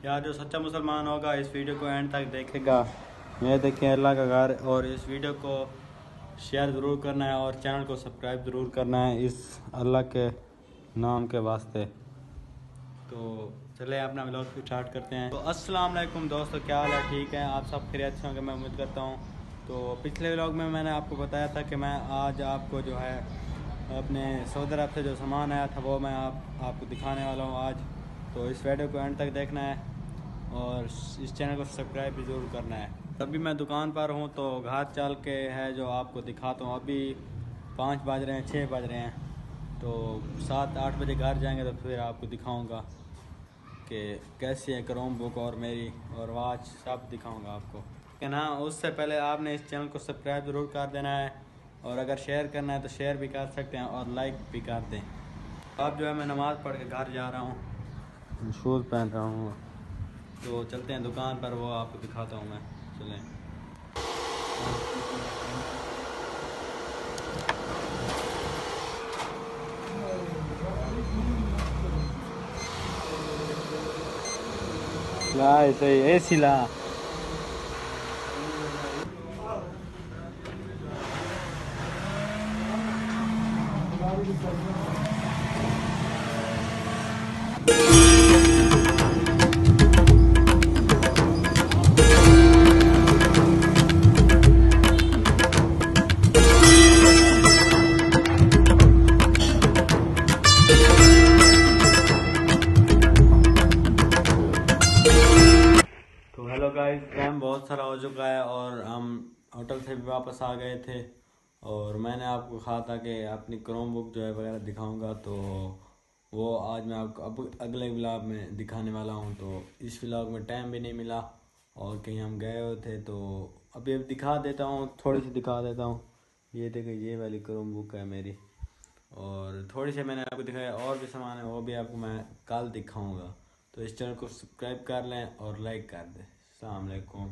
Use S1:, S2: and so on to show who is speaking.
S1: यार जो सच्चा मुसलमान होगा इस वीडियो को एंड तक देखेगा। ये देखें अल्लाह का घर, और इस वीडियो को शेयर ज़रूर करना है और चैनल को सब्सक्राइब ज़रूर करना है इस अल्लाह के नाम के वास्ते। तो चले अपना व्लॉग स्टार्ट करते हैं। तो अस्सलाम वालेकुम दोस्तों, क्या हाल है? ठीक है, आप सब खैरियत से होंगे मैं उम्मीद करता हूँ। तो पिछले व्लॉग में मैंने आपको बताया था कि मैं आज आपको जो है अपने सऊदी अरब से जो सामान आया था वो मैं आपको दिखाने वाला हूँ आज। तो इस वीडियो को एंड तक देखना है और इस चैनल को सब्सक्राइब भी ज़रूर करना है। अभी मैं दुकान पर हूँ तो घर चल के है जो आपको दिखाता हूँ। अभी 5 बज रहे हैं, 6 बज रहे हैं, तो 7-8 बजे घर जाएंगे तो फिर आपको दिखाऊंगा कि कैसी है क्रोम बुक और मेरी और वॉच, सब दिखाऊंगा आपको, है ना। उससे पहले आपने इस चैनल को सब्सक्राइब ज़रूर कर देना है और अगर शेयर करना है तो शेयर भी कर सकते हैं और लाइक भी कर दें। अब जो है मैं नमाज़ पढ़ के घर जा रहा हूँ, शूज़ पहन रहा हूँ, तो चलते हैं दुकान पर, वो आपको दिखाता हूँ मैं। चलें। ला ऐसे एसी ला। तो हेलो गाइस, टाइम बहुत सारा हो चुका है और हम होटल से भी वापस आ गए थे और मैंने आपको कहा था कि अपनी क्रोम बुक जो है वगैरह दिखाऊंगा, तो वो आज मैं आपको अब अगले व्लॉग में दिखाने वाला हूं। तो इस व्लॉग में टाइम भी नहीं मिला और कहीं हम गए हुए थे, तो अभी दिखा देता हूँ, थोड़ी सी दिखा देता हूँ। ये देखिए, ये वाली क्रोम बुक है मेरी, और थोड़ी सी मैंने आपको दिखाया, और भी सामान है वो भी आपको मैं कल दिखाऊंगा। तो इस चैनल को सब्सक्राइब कर लें और लाइक कर दें। अस्सलाम वालेकुम।